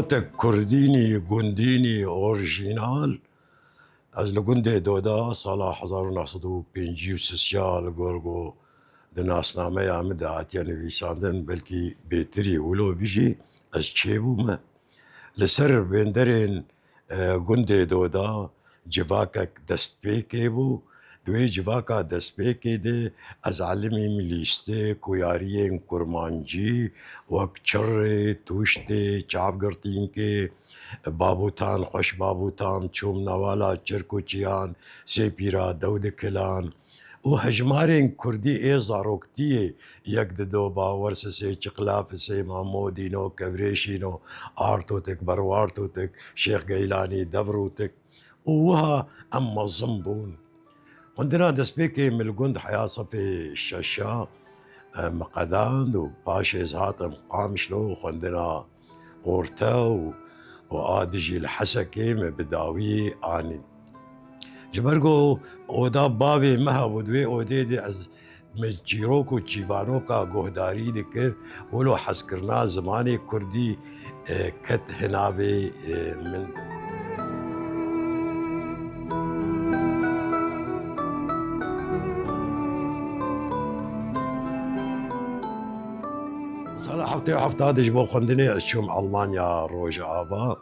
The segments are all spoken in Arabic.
صوتك كرديني گونديني اورجينال از لگنده دودا سال 1953 گرگو د ناسنامه آمد هاتیا نویساندن بلکی بهتری ولو بیجی از چه بومه لسر بندرین گنده دودا جواکک دست پیکه بو دوی جواکا دست پیکه ده از علمیم لیسته کویارین کرمانجی وک چر توشته چاوگرتین که بابوتان خوش بابوتان چوم نوالا چرکوچیان سپیرا دود کلان و هجمارین کردی ای زاروکتیه یک دو باورس سه چقلاف سه محمودینو کبریشینو آرتوتک بروارتوتک شیخ گیلانی دبروتک وها اما زنبون عندنا دسبيكي من الجند حياة صفي الشاشة مقدان وباشا زهاتم قامشلو عندنا اورتا وآدجي الحسكي بداوي آني جبرگو اودا باوی مها بدوی اوده دی از مجیروکو چیوانوکا گهداری دکر ولو حس کرنا زمانی کردی کت هناوی من صراحة حفتي جبو خندني اشوم ألمانيا روج آبا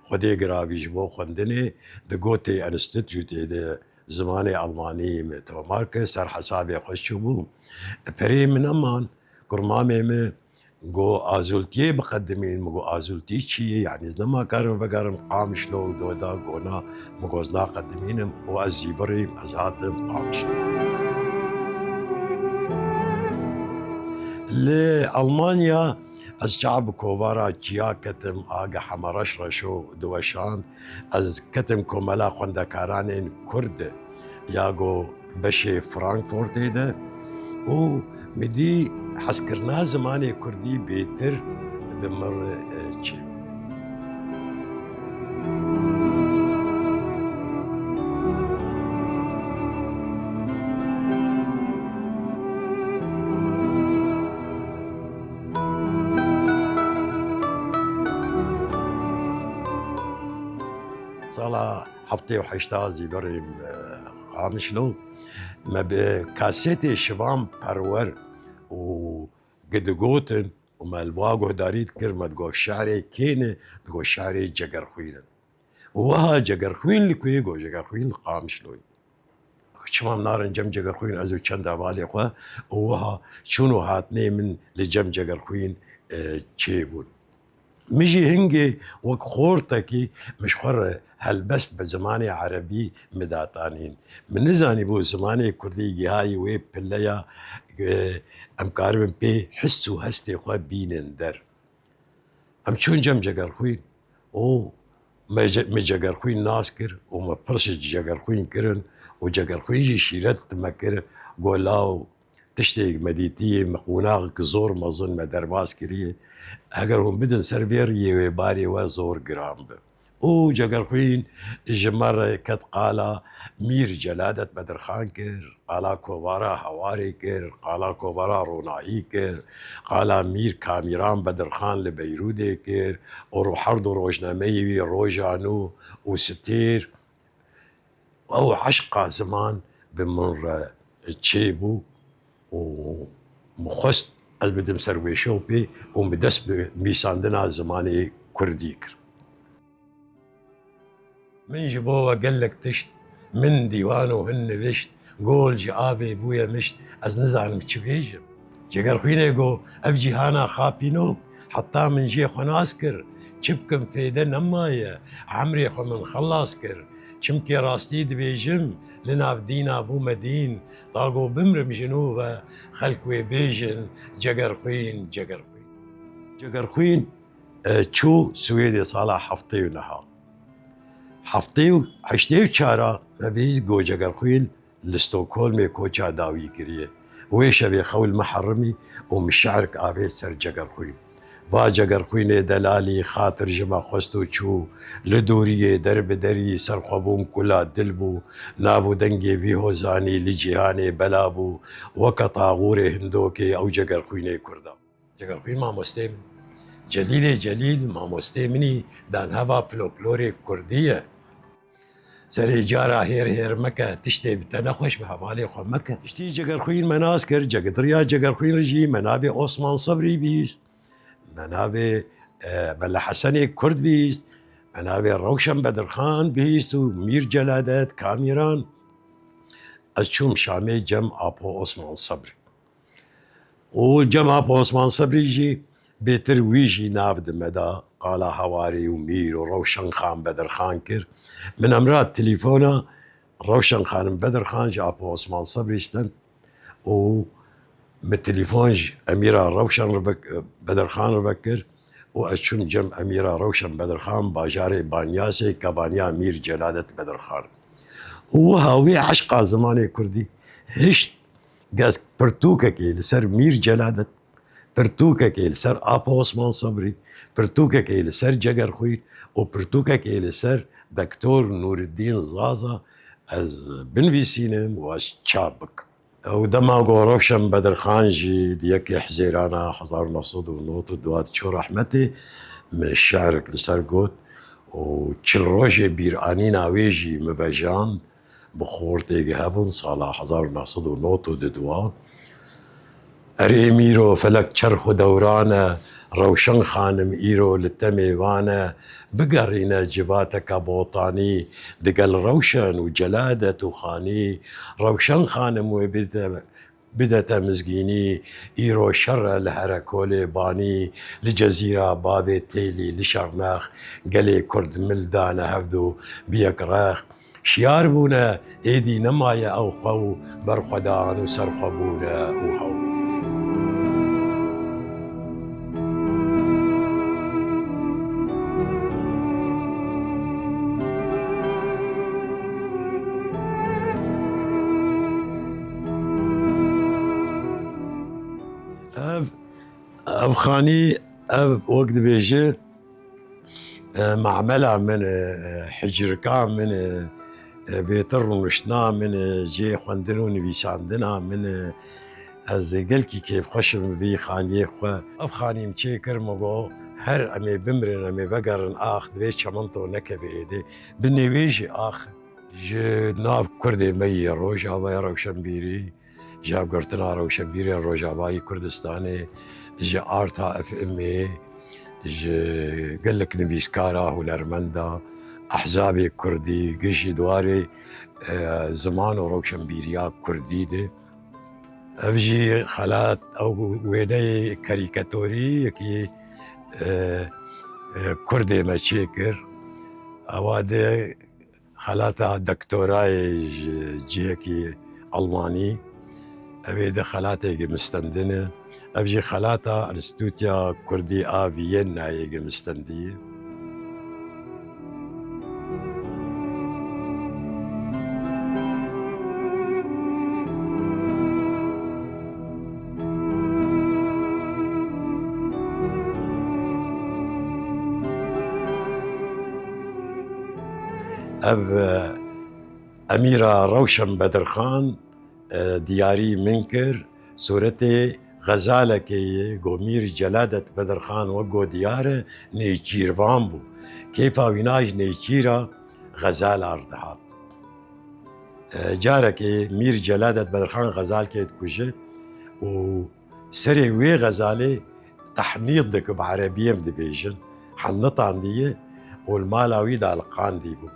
خدي قرابي جبو خندني دقوتي انستيتيوت دي زماني ألماني متو ماركس سر حسابي خشبو بري من أمان كرمامي من جو آزولتي بقدمين مجو آزولتي شي يعني زلما كارم بقارم قامشلو دودا قونا مجوزنا قدمينم وأزيبريم أزاتم قامشلو لألمانيا از شعب كوفارا جيا كتم آقا حمرش رشو دوشان از كتم كوملا خندكارانين كرد ياغو بشي فرانكفورت ده و مدي حسكرنا زماني كردي بيتر بمر جي صالة حفتي وحشتازي بريم قامشلو ما بكاسيتي شبام برور وقد قوتن وما الواقو داريد كرمة تقول شعري كينة تقول شعري جقر خوين وها جقر خوين لكويقو جقر خوين قامشلوي شمام نارن جم جقر خوين ازو چند عبالي قوة وها شونو هاتني من لجم جقر خوين چيبون مجي هنجي وك خورتكي مش خور هلبست بزماني عربي مداتانين من نزاني بو زماني كردي جهاي ويب بليا ام كاربن بي حسو هستي خو بينن در ام چون جم جگر خوين او ما جگر خوين ناس كر وما برش جگر خوين كرن وجگر خوين جي شيرت مكر قولاو تشتي مديتي مقوناغ زور ما ظن ما درباس كريه اگر هم بدن سربير يوي باري وزور جرام به او جگر خوين جمر كت قالا مير جلادة بدر خان كر قالا كوبارا هواري كر قالا كوبارا رونائي كر قالا مير كاميران بدر خان لبيرودي كر ورو حرد روجنامي روجانو وستير او عشقا زمان بمر تشيبو ومخست از بدم سرويشو بي ومدس بميساندنا زماني كرديكر من جبوه قال لك تشت من ديوانه هن بشت قول جابي بويا مشت از نزعل متشبيجم جقر خوينه قو افجي هانا خابينو حتى من جي خناسكر چبكم فيدن امايا عمري خو من خلاسكر چمكي راستي دبيجم لناف دينا بو مدين طاقو بمرم جنوبا خلقوي بيجن جقر خوين جقر خوين جقر خوين چو سويدي صالح حفتي ونهار حفتي حشتي وشارع فبي جو جقر خوين لستوكولمي كوچا داوي كريه ويش ابي خول محرمي ومش شعرك ابي سر جقر خوين با جگر خوینه دلالی خاطر جما خستو چو لدوریه در بدری سرخبوم کلا دلبو نابو دنگی بیهو زانی لجیهانه بلابو وقتا غور هندوکي او جگر خوینه کردا جگر خوین ما مستیم جلیل مامۆستێ منی دانهەوا فلۆکلۆرێک کوردیە سەرێ جارە هێر مەکە تشتێ بتە نەخۆش بە هەواڵێ خۆ مەکە تشتی جەگەرخوین مەناس کرد جەگەدریا جەگەرخوین ڕژی مەنابێ ئۆسمان سەبری بیست مەنابێ بەلە حەسەنێک کورد بیست مەنابێ ڕەوشەم بەدرخان بیست و میر جەلادەت کامیران ئەس چووم شامێ جەم ئاپۆ ئۆسمان سەبر و جەم ئاپۆ ئۆسمان سەبریژی بێتر ویژی ناو دمەدا قالا هەواری و میر و ڕەوشەن خان بەدرخان کرد من ئەمرات تلیفۆنە ڕەوشەن خانم بەدرخانج ئاپۆ ئۆسمان سەبریستن و بە تلیفۆنج ئەمیرا ڕەوشەن بەدرخان ڕبە کرد و ئەس چوم جەم ئەمیرا ڕەوشەن بەدرخان باژارێ بانیاسێک کە بانیا میر جەلادەت بەدرخان و هاوێ عەشقا زمانê کوردی هشت گەز پرتووکێکی لەسەر میر جەلادەت پرتووکێکی لەسەر ئاپۆ ئۆسمان سەبری پرتووکێکی لەسەر جەگەرخوین و پرتووکێکی لەسەر دەکتۆر نوورالدین زازا ئەس بنویسینم و ئەس چاپ بکەم ئەو دەما گۆ ڕەوشەن بەدرخانژی یەکی حزێرانە 1992 چۆ ڕەحمەتێ شعرێک لەسەر گوت و چل ڕۆژێ بیرئانی ناوێژی مڤەژاند بە خۆرتێکی هەبوون ساڵا 1992 ئەرێ میرۆ فەلەک چەرخ و دەورانە ڕەوشەن خانم ئیرۆ لە تەمێوانە بگەڕینە جڤاتەکە بۆتانی دگەل ڕەوشەن و جەلادەت و خانی ڕەوشەن خانم وێ بدەتە مزگینی ئیرۆ شەڕە لە هەرە کۆلێ بانی لە جەزیرا بابێ تێلی لە شەرنەخ گەلێ کورد ملدانە هەفد و بیەکڕەخ شیار بوونە ئێدی نەمایە ئەو خە و بەرخەدان و سەرخەبوونە و هەو ئەو خانی ئەو وەک دەبێژێ معمەلا من حجرکا من بێتر ڕونشتنا من جێ خوێندن و نویساندنا من ئەس گەلکی کێفخۆشم vî خانیê xwe ev xانîm çê kirme got her em ê bimrin em ê vegerin ax divê çeminto nekeve êdî bi nêvê jî ax ji nav Kurdê me yê Rojavaya Rewşenbîrî ji hevgirtina Rewşenbîrê Rojavayê Kurdistanê ji arta FMê ji gelek nivîskara hunermenda Ehzabê Kurdî gişî dwarê ziman û rewşenbîriya Kurdî de ev jî xelat ew wêneyê karîketorîyekî Kurdê me çê kir ewa de xelata doktorayê ji cihekî Almanî evê de xelatێkî mistendin e ev jî xelata Enstîtûya Kurdî a Vîyennayê mistendî ye ev Emîra Rewşen Bedirxan diyarî min kir suretê xezalekê yê got Mîr Celadet Bedirxan wek got diyar e nêçîrvan bû kêfa wîna ji nêçîra xezalar dihat carekê Mîr Celadet Bedirxan xezalkê dikuje û serê wê xezalê tehmîd dike bi erebî em dibêjin hennitandiye û li mala wî da li qandî bû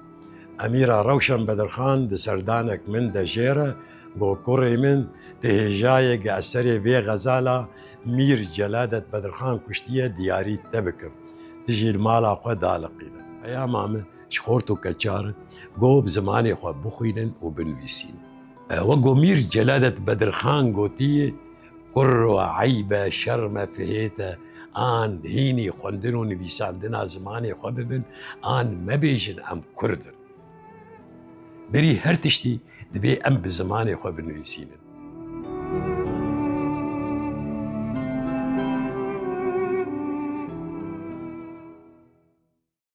Emîra Rewşen Bedirxan di serdanek min de jêre got kurê min di hêjayeke ez serê vê xezala Mîr Celadet Bedirxan kuştiye diyarî te bikim tu jî li mala xwe daliqîne peyama min ji xort û keçar got bi zimanê xwe bixwînin û binivîsînin wek got Mîr Celadet Bedirxan gotiye kur ve eybe şerme fihête an hînî xwendin û nivîsandina zimanê xwe bibin an mebêjin em Kurd in Berî her tiştî divê em bi zimanê xwe binivîsînin